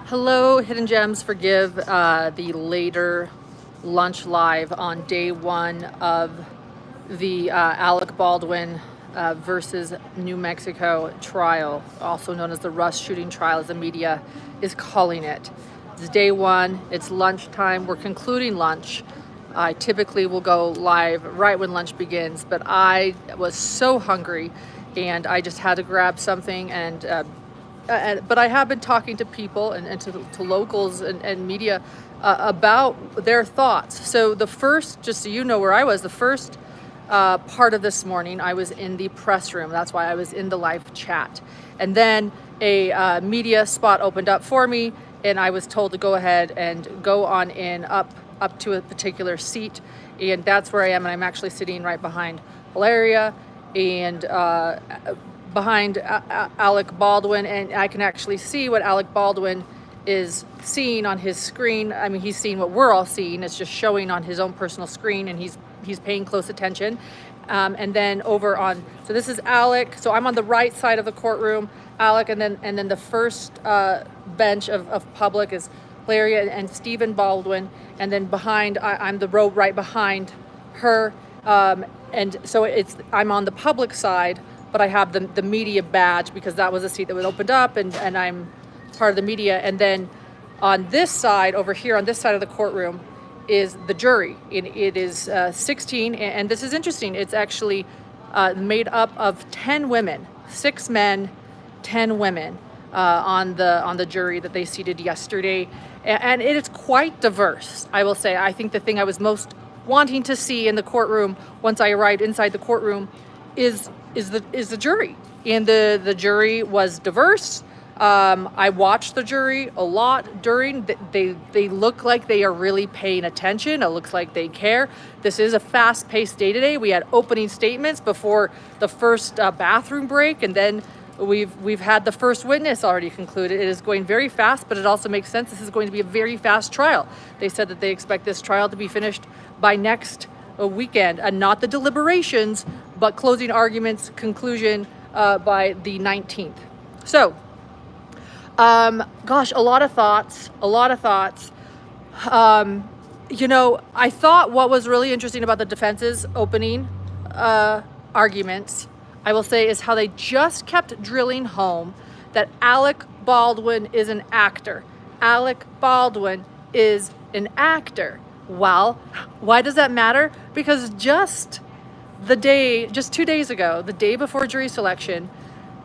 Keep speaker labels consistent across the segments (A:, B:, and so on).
A: Hello, Hidden Gems. Forgive the later lunch live on day one of the Alec Baldwin versus New Mexico trial, also known as the Rush shooting trial, as the media is calling it. It's day one, it's lunchtime, we're concluding lunch. I typically will go live right when lunch begins, but I was so hungry and I just had to grab something but I have been talking to people and to locals and media about their thoughts. So the first, just so you know where I was, the first part of this morning, I was in the press room. That's why I was in the live chat. And then a media spot opened up for me, and I was told to go ahead and go on in up to a particular seat. And that's where I am, and I'm actually sitting right behind Valeria and behind Alec Baldwin, and I can actually see what Alec Baldwin is seeing on his screen. I mean, he's seeing what we're all seeing. It's just showing on his own personal screen, and he's paying close attention. And then over on, so this is Alec. So I'm on the right side of the courtroom, Alec, and then the first bench of public is Valeria and Stephen Baldwin, and then behind, I'm the row right behind her. And so I'm on the public side, but I have the media badge because that was a seat that was opened up, and I'm part of the media. And then on this side, over here on this side of the courtroom, is the jury. It is 16, and this is interesting. It's actually made up of 10 women, 6 men, 10 women on the jury that they seated yesterday, and it is quite diverse. I will say. I think the thing I was most wanting to see in the courtroom once I arrived inside the courtroom is the jury, and the jury was diverse. I watched the jury a lot during. They look like they are really paying attention. It looks like they care. This is a fast-paced day today. We had opening statements before the first bathroom break, and then we've had the first witness already concluded. It is going very fast, but it also makes sense. This is going to be a very fast trial. They said that they expect this trial to be finished by next weekend, and not the deliberations, but closing arguments conclusion by the 19th. So, gosh, a lot of thoughts. I thought what was really interesting about the defense's opening arguments, I will say, is how they just kept drilling home that Alec Baldwin is an actor. Alec Baldwin is an actor. Well, why does that matter? Because just 2 days ago, the day before jury selection,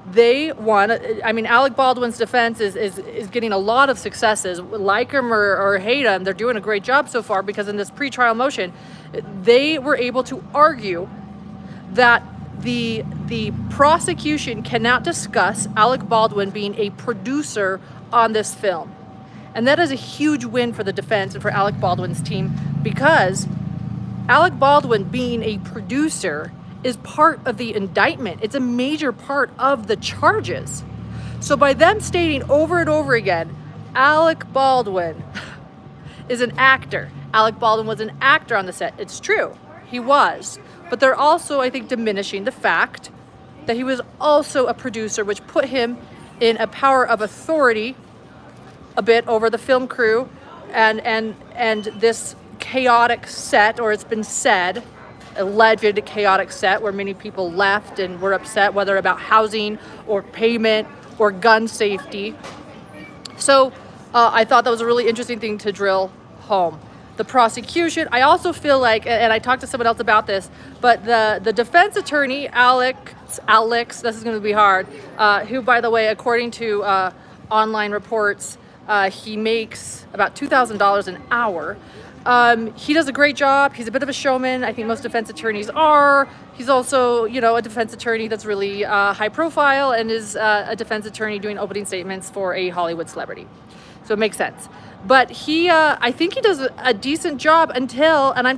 A: they won. I mean, Alec Baldwin's defense is getting a lot of successes. Like him or hate him, they're doing a great job so far, because in this pretrial motion, they were able to argue that the prosecution cannot discuss Alec Baldwin being a producer on this film. And that is a huge win for the defense and for Alec Baldwin's team, because Alec Baldwin being a producer is part of the indictment. It's a major part of the charges. So by them stating over and over again, Alec Baldwin is an actor. Alec Baldwin was an actor on the set. It's true, he was. But they're also, I think, diminishing the fact that he was also a producer, which put him in a power of authority a bit over the film crew and this chaotic set, or it's been said, alleged chaotic set where many people left and were upset, whether about housing or payment or gun safety. So I thought that was a really interesting thing to drill home. The prosecution, I also feel like, and I talked to someone else about this, but the defense attorney, Alex, this is going to be hard, who, by the way, according to online reports, he makes about $2,000 an hour. He does a great job. He's a bit of a showman. I think most defense attorneys are. He's also, a defense attorney that's really high profile, and is a defense attorney doing opening statements for a Hollywood celebrity. So it makes sense. But I think he does a decent job until, and I'm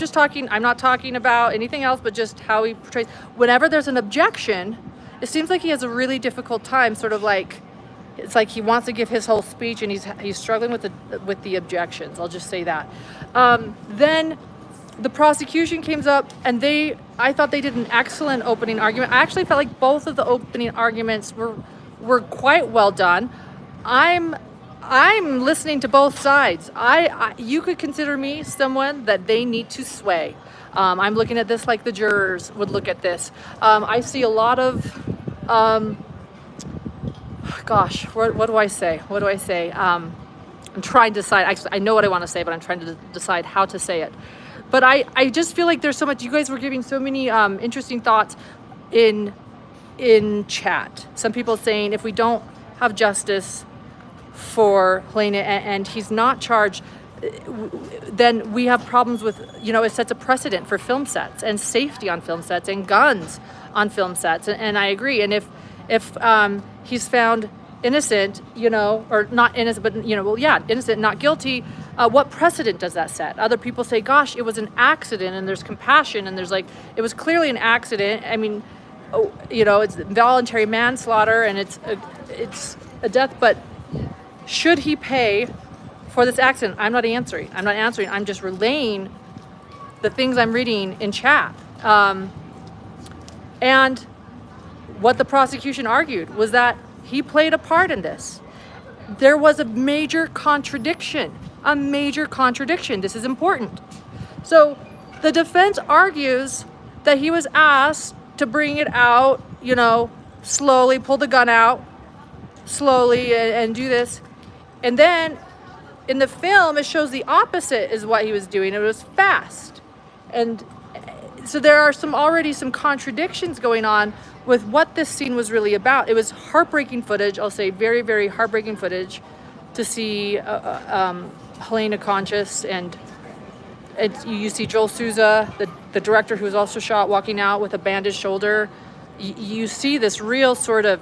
A: not talking about anything else, but just how he portrays. Whenever there's an objection, it seems like he has a really difficult time, sort of like, it's like he wants to give his whole speech, and he's struggling with the objections. I'll just say that. Then the prosecution came up, and I thought they did an excellent opening argument. I actually felt like both of the opening arguments were quite well done. I'm listening to both sides. You could consider me someone that they need to sway. I'm looking at this like the jurors would look at this. I see a lot of, gosh, what do I say? What do I say? I'm trying to decide. Actually, I know what I want to say, but I'm trying to decide how to say it. But I just feel like there's so much. You guys were giving so many interesting thoughts in chat. Some people saying if we don't have justice for Helena and he's not charged, then we have problems with, it sets a precedent for film sets and safety on film sets and guns on film sets. And I agree. And if he's found innocent, or not innocent, but, innocent, not guilty, what precedent does that set? Other people say, gosh, it was an accident, and there's compassion, and there's like, it was clearly an accident. I mean, it's voluntary manslaughter, and it's a death, but should he pay for this accident? I'm not answering. I'm just relaying the things I'm reading in chat. And what the prosecution argued was that he played a part in this. There was a major contradiction. This is important. So the defense argues that he was asked to bring it out, slowly, pull the gun out slowly and do this. And then in the film, it shows the opposite is what he was doing. It was fast. And so there are already some contradictions going on with what this scene was really about. It was heartbreaking footage. I'll say very, very heartbreaking footage to see Helena conscious. And you see Joel Souza, the director who was also shot, walking out with a bandaged shoulder. You see this real sort of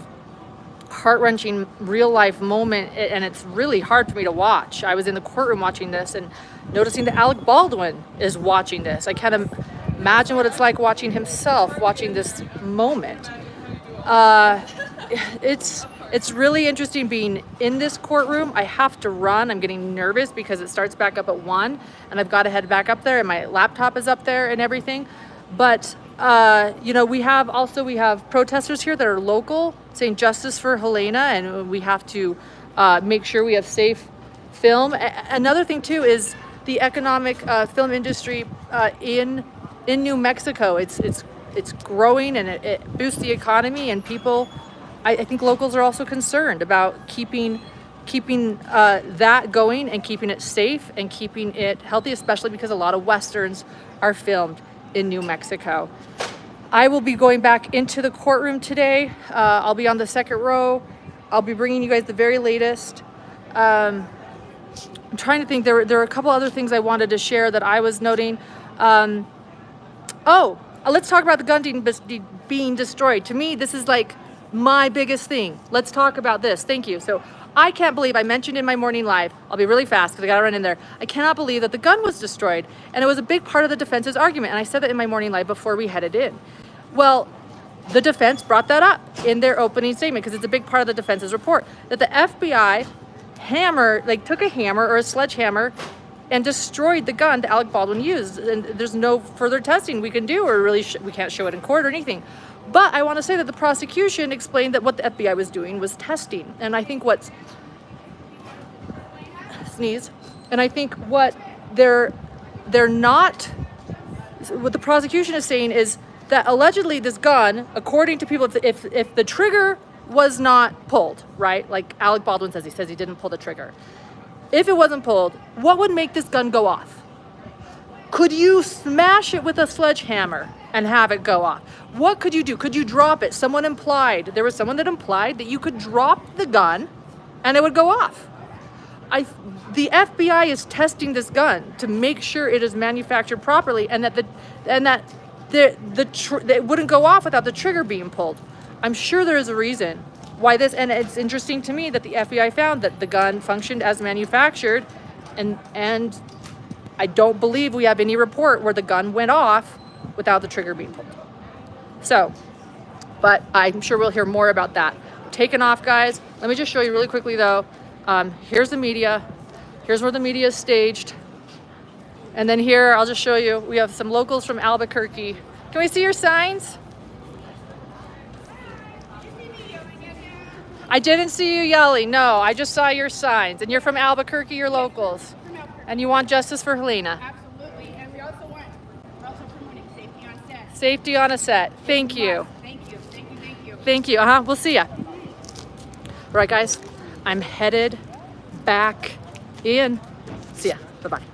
A: heart-wrenching real-life moment, and it's really hard for me to watch. I was in the courtroom watching this and noticing that Alec Baldwin is watching this. I can't imagine what it's like watching this moment. It's really interesting being in this courtroom. I have to run. I'm getting nervous because it starts back up at 1, and I've got to head back up there, and my laptop is up there and everything. But we have protesters here that are local saying justice for Helena, and we have to make sure we have safe film. Another thing too is the economic film industry in New Mexico. It's growing, and it boosts the economy, and people. I think locals are also concerned about keeping that going and keeping it safe and keeping it healthy, especially because a lot of Westerns are filmed in New Mexico. I will be going back into the courtroom today. I'll be on the second row. I'll be bringing you guys the very latest. I'm trying to think. There are a couple other things I wanted to share that I was noting. Let's talk about the gun being destroyed. To me, this is like my biggest thing. Let's talk about this. Thank you. So I can't believe, I mentioned in my morning live, I'll be really fast because I got to run in there. I cannot believe that the gun was destroyed. And it was a big part of the defense's argument. And I said that in my morning live before we headed in. Well, the defense brought that up in their opening statement because it's a big part of the defense's report, that the FBI took a hammer or a sledgehammer and destroyed the gun that Alec Baldwin used. And there's no further testing we can do, or really we can't show it in court or anything. But I want to say that the prosecution explained that what the FBI was doing was testing. And I think what the prosecution is saying is that allegedly this gun, according to people, if the trigger was not pulled, right? Like Alec Baldwin says he didn't pull the trigger. If it wasn't pulled, what would make this gun go off? Could you smash it with a sledgehammer and have it go off? What could you do? Could you drop it? There was someone that implied that you could drop the gun and it would go off. The FBI is testing this gun to make sure it is manufactured properly and that it wouldn't go off without the trigger being pulled. I'm sure there is a reason why this, and it's interesting to me that the FBI found that the gun functioned as manufactured, and I don't believe we have any report where the gun went off without the trigger being pulled. So, but I'm sure we'll hear more about that. Taking off, guys. Let me just show you really quickly though. Here's the media. Here's where the media is staged. And then here, I'll just show you, we have some locals from Albuquerque. Can we see your signs? I didn't see you yelling. No, I just saw your signs. And you're from Albuquerque, you're locals.
B: From Albuquerque.
A: And you want justice for Helena.
B: Absolutely. And we're also promoting safety on set.
A: Safety on a set. Thank you.
B: Thank you. Thank you. Thank you.
A: Thank you. We'll see ya. All right, guys. I'm headed back in. See ya. Bye-bye.